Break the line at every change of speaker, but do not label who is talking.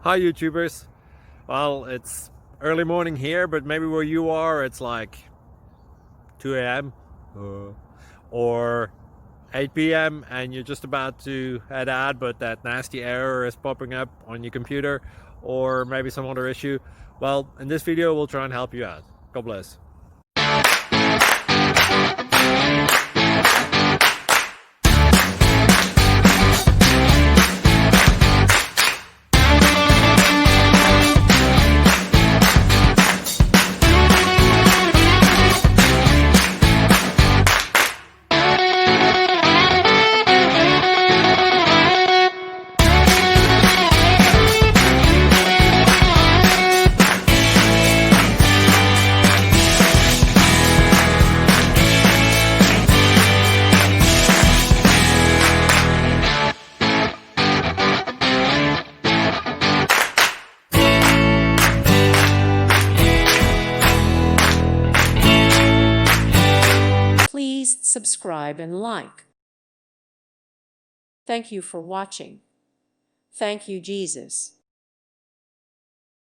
Hi YouTubers. Well, it's early morning here, but maybe where you are it's like 2 a.m. or 8 p.m. and you're just about to head out, but that nasty error is popping up on your computer, or maybe some other issue. Well, in this video we'll try and help you out. God bless.
Please subscribe and like. Thank you for watching. Thank you, Jesus.